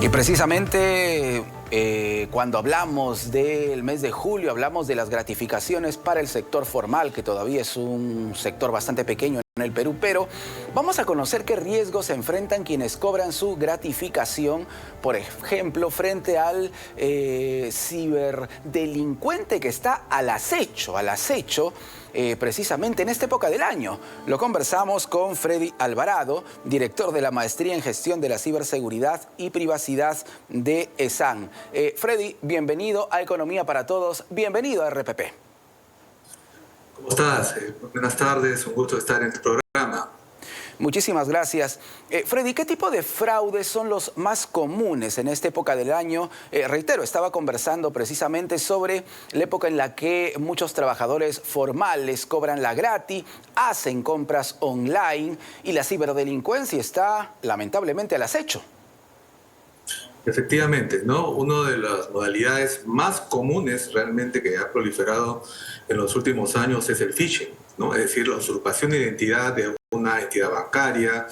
Y precisamente cuando hablamos del mes de julio, hablamos de las gratificaciones para el sector formal, que todavía es un sector bastante pequeño en el Perú, pero vamos a conocer qué riesgos se enfrentan quienes cobran su gratificación, por ejemplo, frente al ciberdelincuente que está al acecho, precisamente en esta época del año. Lo conversamos con Freddy Alvarado, director de la Maestría en Gestión de la Ciberseguridad y Privacidad de ESAN. Freddy, bienvenido a Economía para Todos, bienvenido a RPP. ¿Cómo estás? Buenas tardes, un gusto estar en tu programa. Muchísimas gracias. Freddy, ¿qué tipo de fraudes son los más comunes en esta época del año? Reitero, estaba conversando precisamente sobre la época en la que muchos trabajadores formales cobran la gratis, hacen compras online y la ciberdelincuencia está lamentablemente al acecho. Efectivamente, ¿no? Una de las modalidades más comunes realmente que ha proliferado en los últimos años es el phishing, ¿no? Es decir, la usurpación de identidad de una entidad bancaria,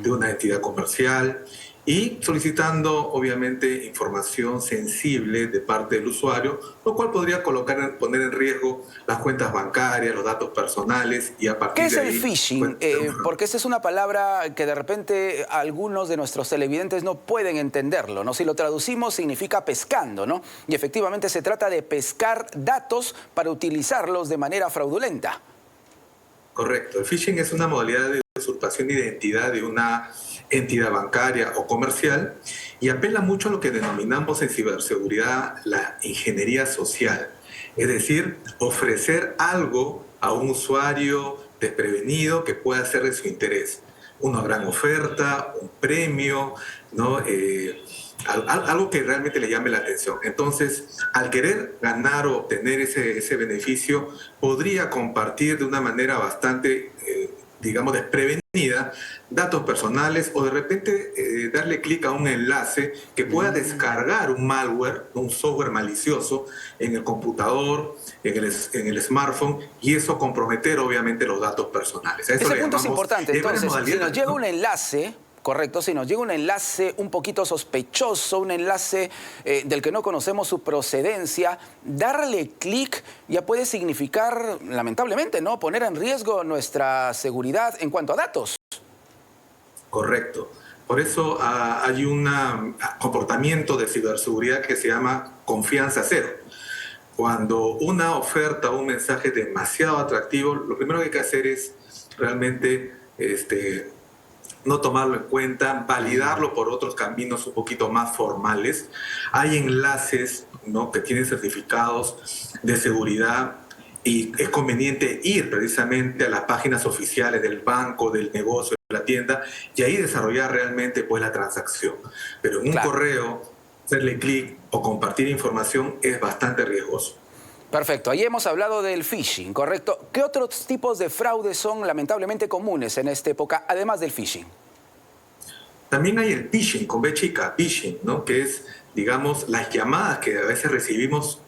de una entidad comercial y solicitando obviamente información sensible de parte del usuario, lo cual podría poner en riesgo las cuentas bancarias, los datos personales y a partir de ahí... ¿Qué es el phishing? Porque esa es una palabra que de repente algunos de nuestros televidentes no pueden entenderlo, ¿no? Si lo traducimos significa pescando, ¿no? Y efectivamente se trata de pescar datos para utilizarlos de manera fraudulenta. Correcto. El phishing es una modalidad de usurpación de identidad de una entidad bancaria o comercial y apela mucho a lo que denominamos en ciberseguridad la ingeniería social. Es decir, ofrecer algo a un usuario desprevenido que pueda ser de su interés. Una gran oferta, un premio, ¿no? Algo que realmente le llame la atención. Entonces, al querer ganar o obtener ese beneficio, podría compartir de una manera bastante, digamos, desprevenida datos personales o de repente darle clic a un enlace que pueda descargar un malware, un software malicioso en el computador, en el smartphone y eso comprometer obviamente los datos personales. A eso Ese punto es importante. Entonces, si nos llega un enlace... Correcto, si nos llega un enlace un poquito sospechoso, un enlace del que no conocemos su procedencia, darle clic ya puede significar, lamentablemente, ¿no?, poner en riesgo nuestra seguridad en cuanto a datos. Correcto. Por eso hay un comportamiento de ciberseguridad que se llama confianza cero. Cuando una oferta o un mensaje es demasiado atractivo, lo primero que hay que hacer es realmente... no tomarlo en cuenta, validarlo por otros caminos un poquito más formales. Hay enlaces, ¿no?, que tienen certificados de seguridad y es conveniente ir precisamente a las páginas oficiales del banco, del negocio, de la tienda y ahí desarrollar realmente pues la transacción. Pero en un correo, hacerle clic o compartir información es bastante riesgoso. Perfecto, ahí hemos hablado del phishing, ¿correcto? ¿Qué otros tipos de fraudes son lamentablemente comunes en esta época, además del phishing? También hay el phishing, con B chica, phishing, ¿no?, que es, digamos, las llamadas que a veces recibimos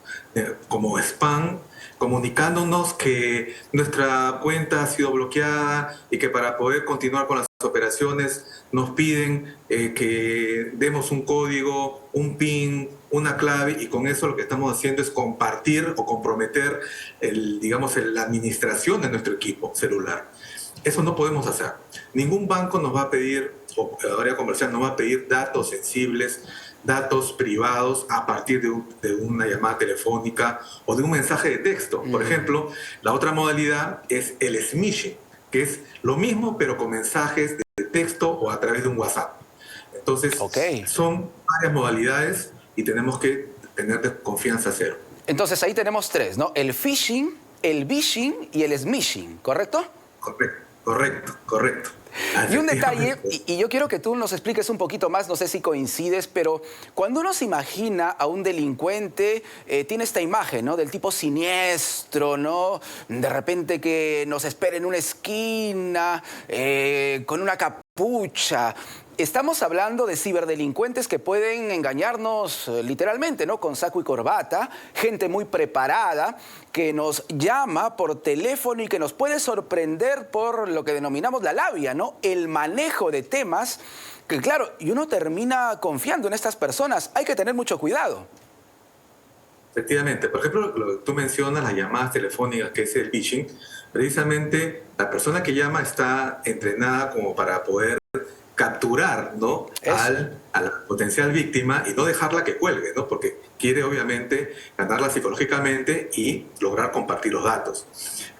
como spam, comunicándonos que nuestra cuenta ha sido bloqueada y que para poder continuar con las operaciones nos piden que demos un código, un PIN, una clave y con eso lo que estamos haciendo es compartir o comprometer la administración de nuestro equipo celular. Eso no podemos hacer. Ningún banco nos va a pedir, o área comercial nos va a pedir datos sensibles, datos privados a partir de una llamada telefónica o de un mensaje de texto. Por ejemplo, la otra modalidad es el smishing, que es lo mismo pero con mensajes de texto o a través de un WhatsApp. Entonces, son varias modalidades y tenemos que tener confianza cero. Entonces, ahí tenemos tres, ¿no? El phishing, el vishing y el smishing, ¿correcto? Correcto. Y un detalle, y yo quiero que tú nos expliques un poquito más, no sé si coincides, pero cuando uno se imagina a un delincuente, tiene esta imagen, ¿no?, del tipo siniestro, ¿no?, de repente que nos espera en una esquina, con una capa Pucha, estamos hablando de ciberdelincuentes que pueden engañarnos literalmente, ¿no? Con saco y corbata, gente muy preparada que nos llama por teléfono y que nos puede sorprender por lo que denominamos la labia, ¿no? El manejo de temas que, claro, y uno termina confiando en estas personas. Hay que tener mucho cuidado. Efectivamente, por ejemplo, lo que tú mencionas, las llamadas telefónicas, que es el phishing, precisamente la persona que llama está entrenada como para poder capturar, ¿no? Eso. A la potencial víctima y no dejarla que cuelgue, ¿no? Porque quiere obviamente ganarla psicológicamente y lograr compartir los datos.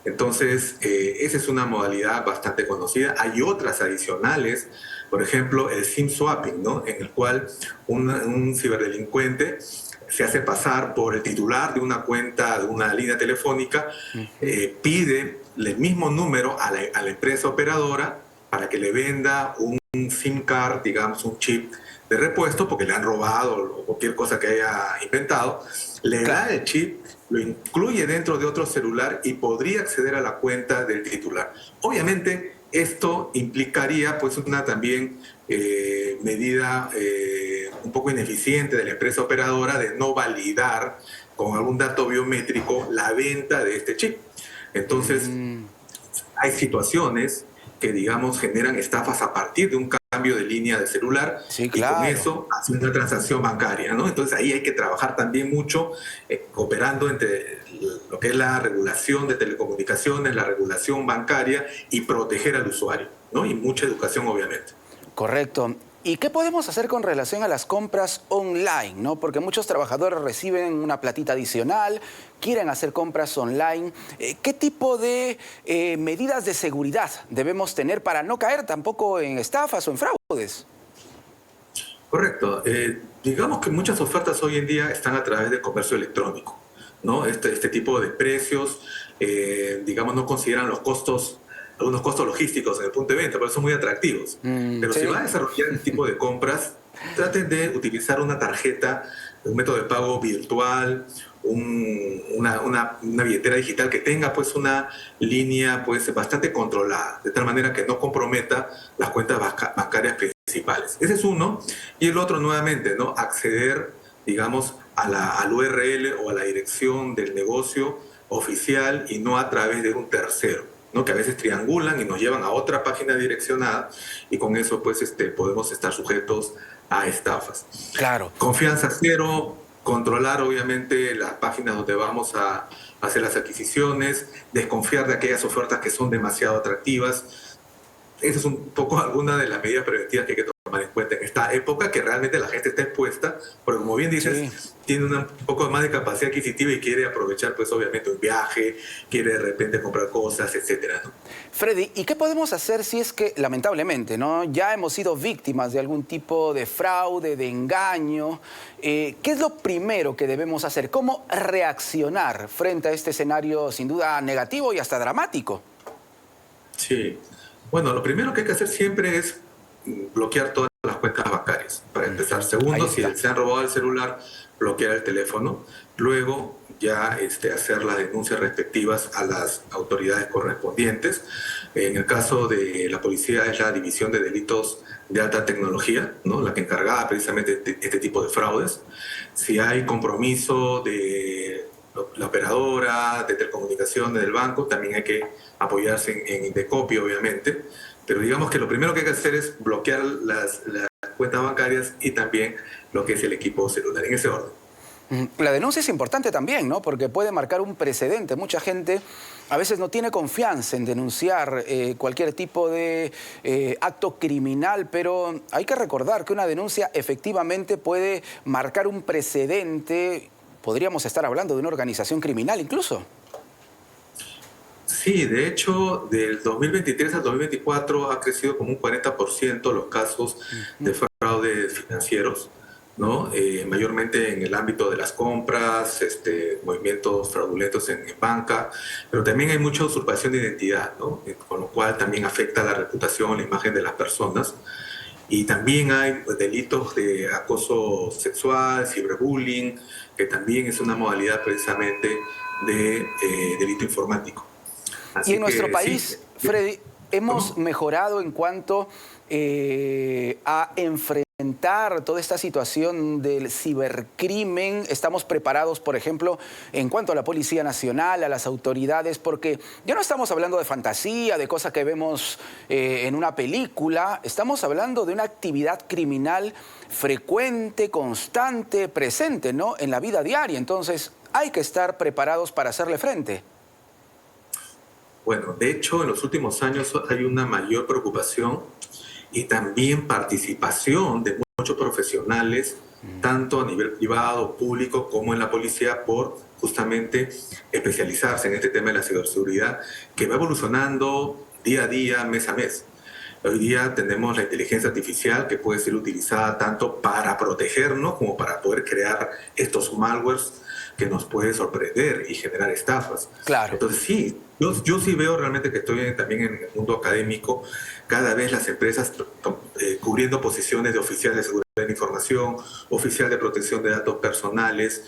Entonces, esa es una modalidad bastante conocida. Hay otras adicionales, por ejemplo, el SIM swapping, ¿no? En el cual un ciberdelincuente se hace pasar por el titular de una cuenta, de una línea telefónica, pide el mismo número a la empresa operadora para que le venda un SIM card, digamos, un chip de repuesto, porque le han robado o cualquier cosa que haya inventado, le da el chip, lo incluye dentro de otro celular y podría acceder a la cuenta del titular. Obviamente, esto implicaría pues una también medida un poco ineficiente de la empresa operadora de no validar con algún dato biométrico la venta de este chip. Entonces, hay situaciones que, digamos, generan estafas a partir de un cambio de línea de celular Sí, y con claro. eso hace una transacción bancaria, ¿no? Entonces ahí hay que trabajar también mucho, cooperando entre lo que es la regulación de telecomunicaciones, la regulación bancaria y proteger al usuario, ¿no? Y mucha educación, obviamente. Correcto. ¿Y qué podemos hacer con relación a las compras online, ¿no? Porque muchos trabajadores reciben una platita adicional, quieren hacer compras online. ¿Qué tipo de medidas de seguridad debemos tener para no caer tampoco en estafas o en fraudes? Correcto. Digamos que muchas ofertas hoy en día están a través del comercio electrónico, ¿no? Este tipo de precios, digamos, no consideran los costos, algunos costos logísticos en el punto de venta, pero son muy atractivos. Pero si va Sí, a desarrollar este tipo de compras, traten de utilizar una tarjeta, un método de pago virtual, una billetera digital que tenga pues una línea pues bastante controlada, de tal manera que no comprometa las cuentas bancarias principales. Ese es uno. Y el otro, nuevamente, ¿no? Acceder, digamos, al URL o a la dirección del negocio oficial y no a través de un tercero, ¿no? Que a veces triangulan y nos llevan a otra página direccionada y con eso pues podemos estar sujetos a estafas. claro. Confianza cero, controlar obviamente las páginas donde vamos a hacer las adquisiciones, desconfiar de aquellas ofertas que son demasiado atractivas. Esa es un poco alguna de las medidas preventivas que hay que tomar en cuenta en esta época, que realmente la gente está expuesta, porque como bien Sí. dices, tiene un poco más de capacidad adquisitiva y quiere aprovechar pues obviamente un viaje, quiere de repente comprar cosas, etcétera, ¿no? Freddy, ¿y qué podemos hacer si es que, lamentablemente, ¿no? Ya hemos sido víctimas de algún tipo de fraude, de engaño? ¿Qué es lo primero que debemos hacer? ¿Cómo reaccionar frente a este escenario sin duda negativo y hasta dramático? Sí. Bueno, lo primero que hay que hacer siempre es bloquear todas las cuentas bancarias, para empezar. Ahí Segundo, si está. se han robado el celular, bloquear el teléfono. Luego, ya hacer las denuncias respectivas a las autoridades correspondientes. En el caso de la policía es la División de Delitos de Alta Tecnología, ¿no? La que encargada precisamente de este tipo de fraudes. Si hay compromiso de la operadora de telecomunicaciones del banco, también hay que apoyarse en Indecopy, obviamente. Pero digamos que lo primero que hay que hacer es bloquear las cuentas bancarias y también lo que es el equipo celular, en ese orden. La denuncia es importante también, ¿no? Porque puede marcar un precedente. Mucha gente a veces no tiene confianza en denunciar cualquier tipo de acto criminal, pero hay que recordar que una denuncia efectivamente puede marcar un precedente. Podríamos estar hablando de una organización criminal incluso. Sí, de hecho, del 2023 al 2024 ha crecido como un 40% los casos de fraudes financieros, ¿no? Mayormente en el ámbito de las compras, movimientos fraudulentos en banca, pero también hay mucha usurpación de identidad, ¿no? Con lo cual también afecta la reputación, la imagen de las personas. Y también hay delitos de acoso sexual, ciberbullying, que también es una modalidad precisamente de delito informático. Y Así en nuestro que sí, país, Freddy, hemos ¿Cómo? mejorado en cuanto a enfrentar toda esta situación del cibercrimen? ¿Estamos preparados, por ejemplo, en cuanto a la Policía Nacional, a las autoridades? Porque ya no estamos hablando de fantasía, de cosas que vemos en una película. Estamos hablando de una actividad criminal frecuente, constante, presente, ¿no?, en la vida diaria. Entonces, hay que estar preparados para hacerle frente. Bueno, de hecho, en los últimos años hay una mayor preocupación y también participación de muchos profesionales, tanto a nivel privado, público, como en la policía, por justamente especializarse en este tema de la ciberseguridad, que va evolucionando día a día, mes a mes. Hoy día tenemos la inteligencia artificial que puede ser utilizada tanto para protegernos como para poder crear estos malwares que nos puede sorprender y generar estafas. Claro. Entonces sí, yo sí veo realmente que estoy también en el mundo académico, cada vez las empresas cubriendo posiciones de oficial de seguridad de la información, oficial de protección de datos personales,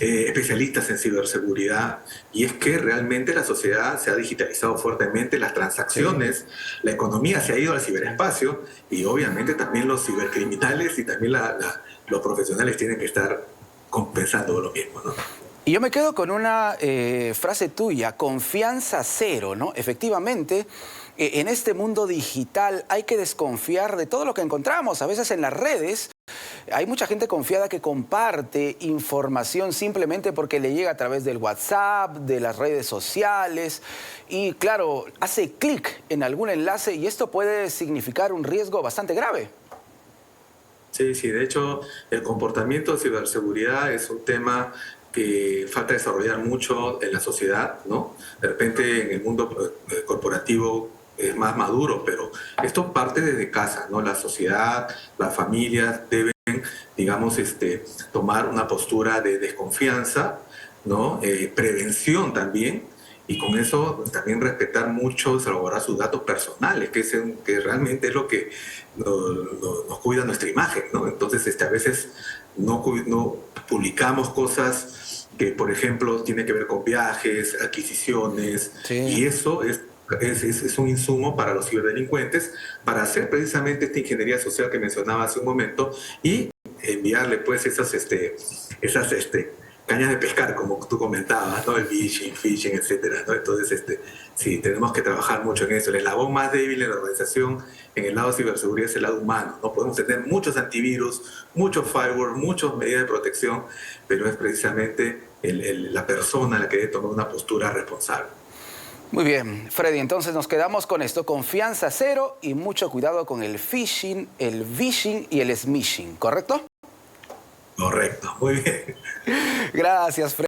especialistas en ciberseguridad, y es que realmente la sociedad se ha digitalizado fuertemente, las Sí. transacciones, la economía se ha ido al ciberespacio, y obviamente también los cibercriminales y también los profesionales tienen que estar compensando lo mismo, ¿no? Y yo me quedo con una frase tuya: confianza cero, ¿no? Efectivamente, en este mundo digital hay que desconfiar de todo lo que encontramos. A veces en las redes hay mucha gente confiada que comparte información simplemente porque le llega a través del WhatsApp, de las redes sociales, y claro, hace clic en algún enlace y esto puede significar un riesgo bastante grave. Sí, sí, de hecho, el comportamiento de ciberseguridad es un tema que falta desarrollar mucho en la sociedad, ¿no? De repente en el mundo corporativo es más maduro, pero esto parte desde casa, ¿no? La sociedad, las familias deben, digamos, tomar una postura de desconfianza, ¿no? Prevención también, y con eso también respetar mucho, salvaguardar sus datos personales, que realmente es lo que nos cuida nuestra imagen, ¿no? Entonces, a veces no publicamos cosas que, por ejemplo, tienen que ver con viajes, adquisiciones, Sí. y eso es un insumo para los ciberdelincuentes para hacer precisamente esta ingeniería social que mencionaba hace un momento y enviarle pues esas cañas de pescar, como tú comentabas, ¿no? El phishing, etcétera, ¿no? Entonces, sí, tenemos que trabajar mucho en eso. El eslabón más débil en la organización, en el lado de ciberseguridad, es el lado humano, ¿no? Podemos tener muchos antivirus, muchos firewall, muchas medidas de protección, pero es precisamente la persona la que debe tomar una postura responsable. Muy bien, Freddy, entonces nos quedamos con esto: confianza cero y mucho cuidado con el phishing, el vishing y el smishing, ¿correcto? Correcto, muy bien. Gracias, Freddy.